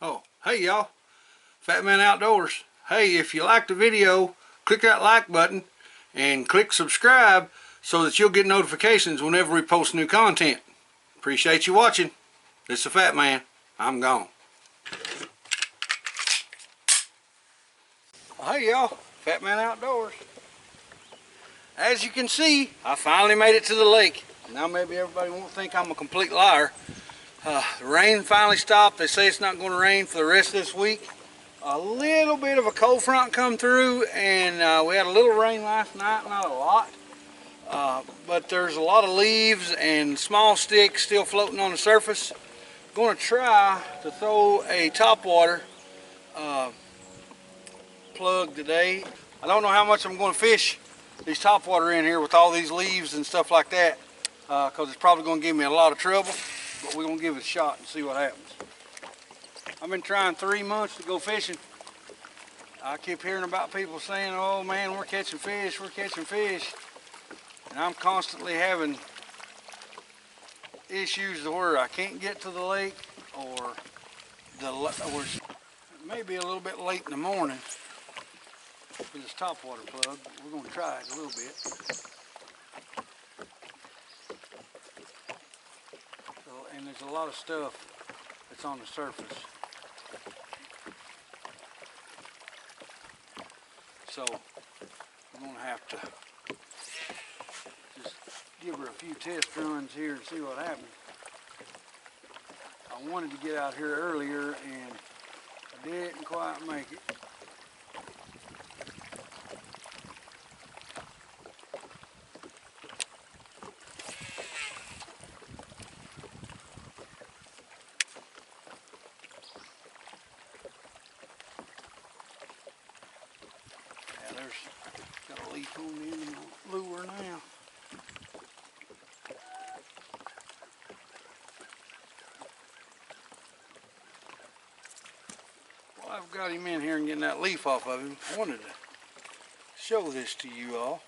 Oh, hey y'all, Fat Man Outdoors. Hey, if you liked the video, click that like button and click subscribe so that you'll get notifications whenever we post new content. Appreciate you watching. This is the Fat Man. I'm gone. Well, hey y'all, Fat Man Outdoors. As you can see, I finally made it to the lake. Now maybe everybody won't think I'm a complete liar. The rain finally stopped. They say it's not going to rain for the rest of this week. A little bit of a cold front come through, and we had a little rain last night, not a lot. But there's a lot of leaves and small sticks still floating on the surface. I'm going to try to throw a topwater plug today. I don't know how much I'm going to fish these topwater in here with all these leaves and stuff like that, because it's probably going to give me a lot of trouble. But we're going to give it a shot and see what happens. I've been trying 3 months to go fishing. I keep hearing about people saying, oh man, we're catching fish, we're catching fish. And I'm constantly having issues where I can't get to the lake, or it may be a little bit late in the morning for this topwater plug. We're going to try it a little bit. And there's a lot of stuff that's on the surface. So I'm going to have to just give her a few test runs here and see what happens. I wanted to get out here earlier and I didn't quite make it. Got a leaf on the end of my lure now. Well, I've got him in here and getting that leaf off of him. I wanted to show this to you all.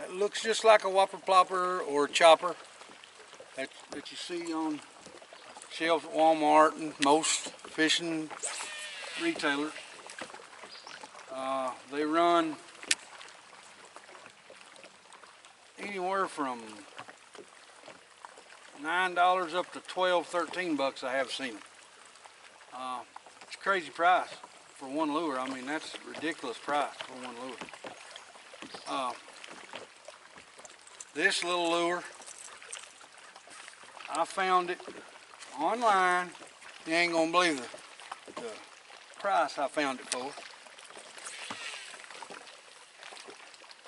It looks just like a whopper plopper or chopper that you see on shelves at Walmart and most fishing retailers. They run anywhere from $9 up to $12, $13 I have seen. It's a crazy price for one lure. I mean, that's a ridiculous price for one lure. This little lure, I found it online. You ain't gonna believe the price I found it for.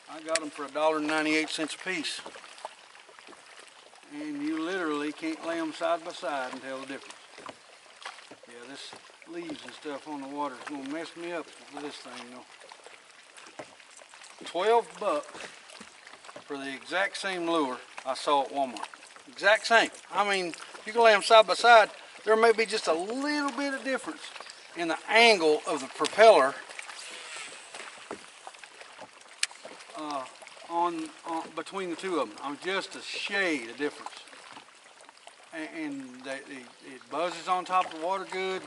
I got them for $1.98 a piece. And you literally can't lay them side by side and tell the difference. Yeah, this leaves and stuff on the water is gonna mess me up with this thing, you know. $12 for the exact same lure I saw at Walmart. Exact same. I mean, you can lay them side by side. There may be just a little bit of difference in the angle of the propeller between the two of them. Just a shade of difference. And it buzzes on top of the water good.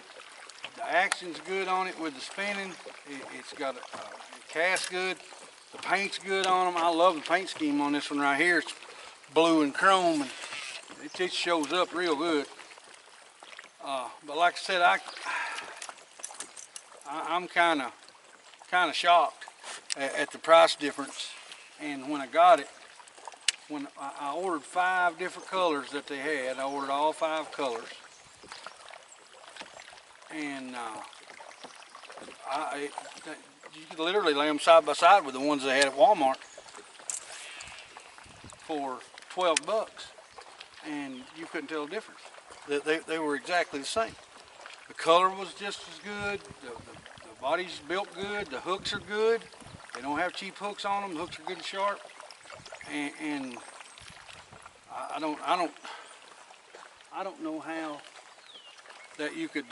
The action's good on it with the spinning. It's got it casts good. The paint's good on them. I love the paint scheme on this one right here. It's blue and chrome, and it just shows up real good. But like I said, I'm kind of shocked at the price difference. And when I got it, when I ordered 5 different colors that they had, I ordered all 5 colors, and you could literally lay them side by side with the ones they had at Walmart. for 12 bucks, and you couldn't tell the difference. They were exactly the same. The color was just as good, the body's built good, the hooks are good. They don't have cheap hooks on them, the hooks are good and sharp. And I don't know how that you could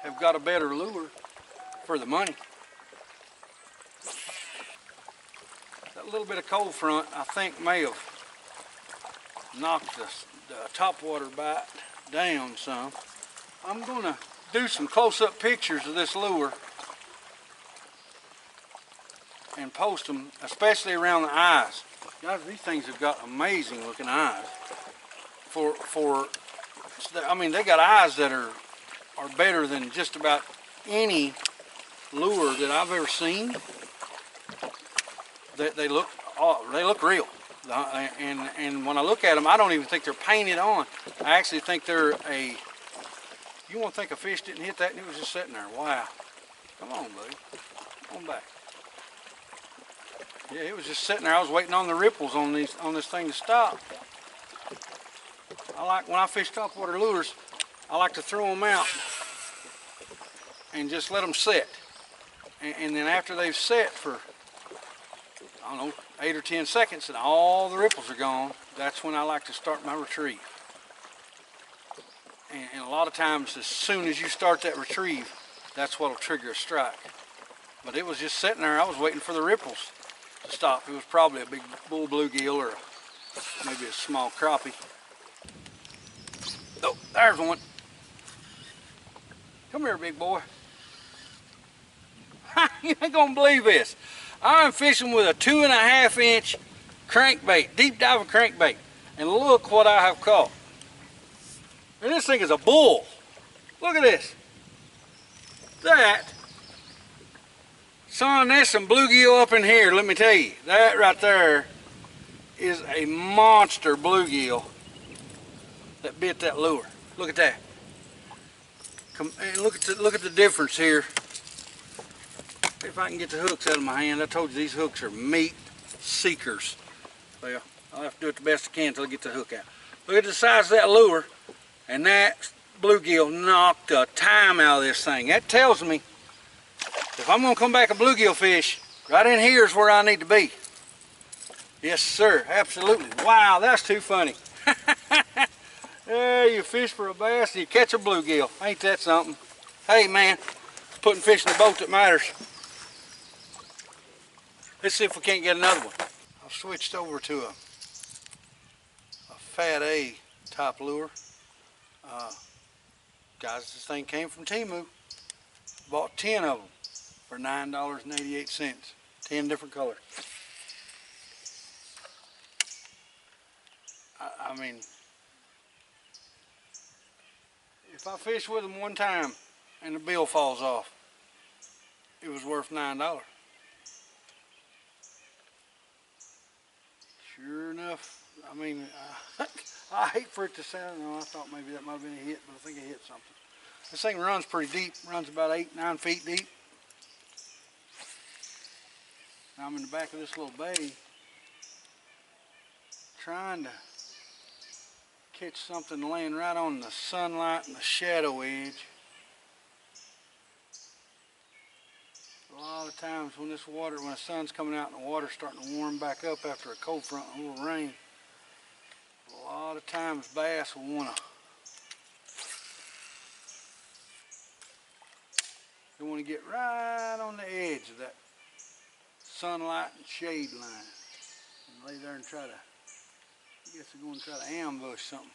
have got a better lure for the money. That little bit of cold front, I think, may have knocked the topwater bite down some. I'm gonna do some close-up pictures of this lure and post them, especially around the eyes. Guys, these things have got amazing looking eyes. I mean, they got eyes that are better than just about any lure that I've ever seen. They look real. And when I look at them, I don't even think they're painted on. I actually think they're you won't think a fish didn't hit that and it was just sitting there. Wow. Come on, buddy. Come on back. Yeah, it was just sitting there. I was waiting on the ripples on this thing to stop. When I fish topwater lures, I like to throw them out and just let them sit. And then after they've set for, I don't know, 8 or 10 seconds and all the ripples are gone, that's when I like to start my retrieve. And a lot of times, as soon as you start that retrieve, that's what'll trigger a strike. But it was just sitting there. I was waiting for the ripples to stop. It was probably a big bull bluegill or maybe a small crappie. Oh, there's one. Come here, big boy. You ain't gonna believe this. I'm fishing with a 2.5 inch crankbait, deep diving crankbait. And look what I have caught. And this thing is a bull. Look at this. Son, there's some bluegill up in here, let me tell you. That right there is a monster bluegill that bit that lure. Look at that. Come and look at the difference here. If I can get the hooks out of my hand. I told you these hooks are meat seekers. Well, I'll have to do it the best I can until I get the hook out. Look at the size of that lure, and that bluegill knocked the time out of this thing. That tells me if I'm gonna come back a bluegill fish, right in here is where I need to be. Yes, sir, absolutely. Wow, that's too funny. Yeah, you fish for a bass and you catch a bluegill. Ain't that something? Hey man, it's putting fish in the boat that matters. Let's see if we can't get another one. I've switched over to a Fat A type lure. Guys, this thing came from Temu. Bought 10 of them for $9.88. 10 different colors. I mean, if I fish with them one time and the bill falls off, it was worth $9. Sure enough, I mean, I hate for it to sound, no, I thought maybe that might have been a hit, but I think I hit something. This thing runs pretty deep, runs about 8-9 feet deep. Now I'm in the back of this little bay trying to catch something laying right on the sunlight and the shadow edge. A lot of times when the sun's coming out and the water's starting to warm back up after a cold front and a little rain, a lot of times bass will want to get right on the edge of that sunlight and shade line and lay there and try to, I guess they're going to try to ambush something.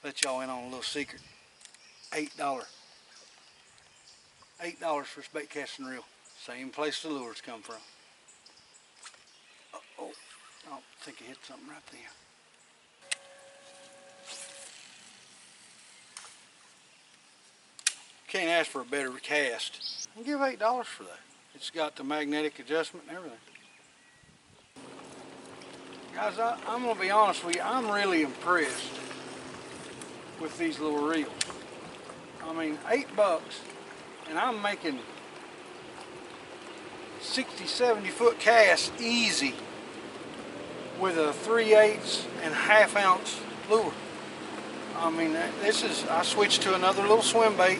Let y'all in on a little secret. $8. $8 for a bait casting reel. Same place the lures come from. Uh-oh, I think I hit something right there. Can't ask for a better cast. I'll give $8 for that. It's got the magnetic adjustment and everything. Guys, I'm gonna be honest with you, I'm really impressed with these little reels. I mean, $8 and I'm making 60, 70 foot cast easy with a 3/8 and ½ ounce lure. I mean, I switched to another little swim bait.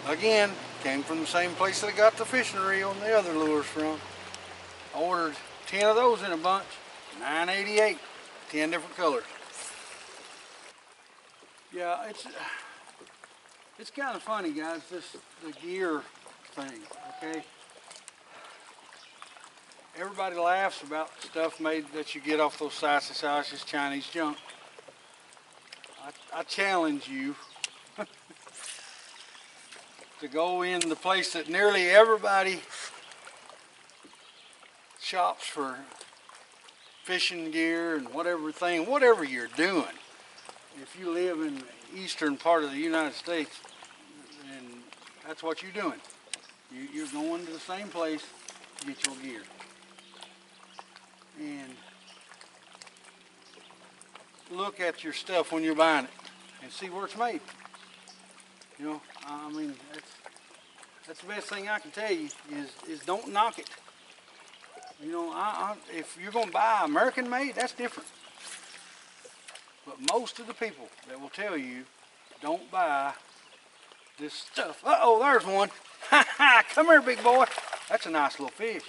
Again, came from the same place that I got the fishing reel and the other lures from. I ordered 10 of those in a bunch, $9.88, 10 different colors. Yeah, it's kind of funny, guys, the gear thing, okay? Everybody laughs about stuff made that you get off those sites that say, oh, it's just Chinese junk. I challenge you to go in the place that nearly everybody shops for fishing gear and whatever you're doing. If you live in the eastern part of the United States, then that's what you're doing. You're going to the same place to get your gear. And look at your stuff when you're buying it and see where it's made. You know, I mean, that's the best thing I can tell you is don't knock it. You know, if you're going to buy American made, that's different. But most of the people that will tell you don't buy this stuff. Uh-oh, there's one. Come here, big boy. That's a nice little fish.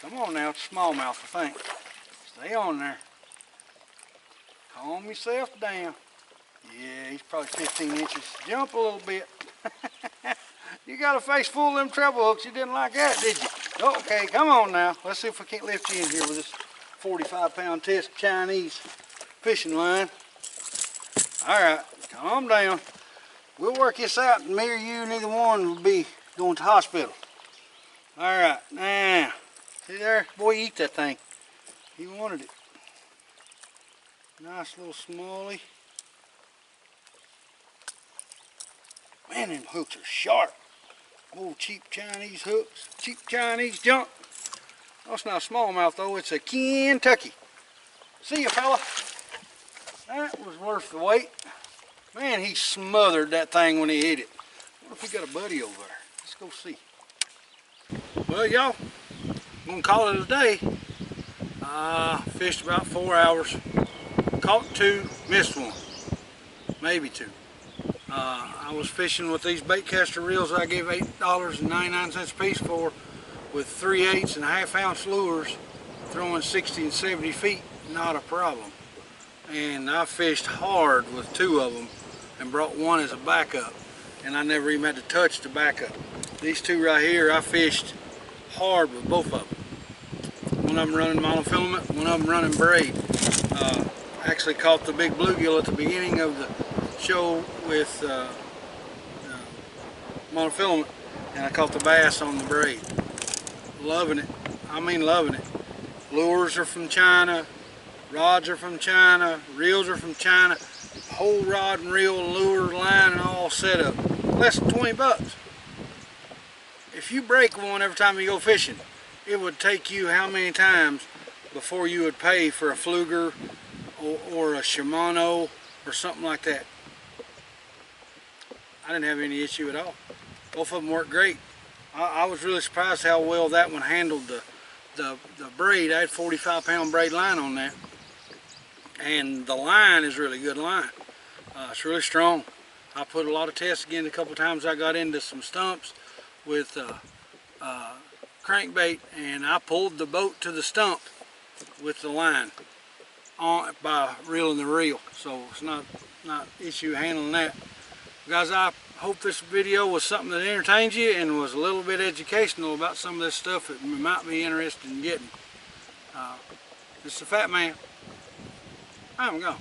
Come on now, it's a smallmouth, I think. Stay on there. Calm yourself down. Yeah, he's probably 15 inches. Jump a little bit. You got a face full of them treble hooks. You didn't like that, did you? Okay, come on now. Let's see if we can't lift you in here with this 45-pound test Chinese fishing line. All right, calm down. We'll work this out, and me or you, neither one will be going to the hospital. All right, now, see there? Boy, eat that thing. He wanted it. Nice little smallie. Man, them hooks are sharp. Old cheap Chinese hooks, cheap Chinese junk. Oh, it's not a smallmouth though, it's a Kentucky. See ya, fella. That was worth the wait. Man, he smothered that thing when he hit it. What if we got a buddy over there? Let's go see. Well, y'all, I'm gonna call it a day. Fished about 4 hours. Caught 2, missed 1. Maybe 2. I was fishing with these baitcaster reels I gave $8.99 a piece for, with 3/8 and ½ ounce lures, throwing 60 and 70 feet, not a problem. And I fished hard with 2 of them and brought 1 as a backup, and I never even had to touch the backup. These 2 right here, I fished hard with both of them. One of them running monofilament, one of them running braid. Actually caught the big bluegill at the beginning of the show with monofilament, and I caught the bass on the braid. Loving it. I mean loving it. Lures are from China, rods are from China, reels are from China, whole rod and reel, lure, line, and all set up. Less than 20 bucks. If you break one every time you go fishing, it would take you how many times before you would pay for a Pflueger or a Shimano or something like that? I didn't have any issue at all. Both of them worked great. I was really surprised how well that one handled the braid. I had 45-pound braid line on that, and the line is really good line. It's really strong. I put a lot of tests again. A couple times I got into some stumps with crankbait, and I pulled the boat to the stump with the line on by reeling the reel. So it's not issue handling that. Guys, I hope this video was something that entertained you and was a little bit educational about some of this stuff that you might be interested in getting. This is the Fat Man. I'm gone.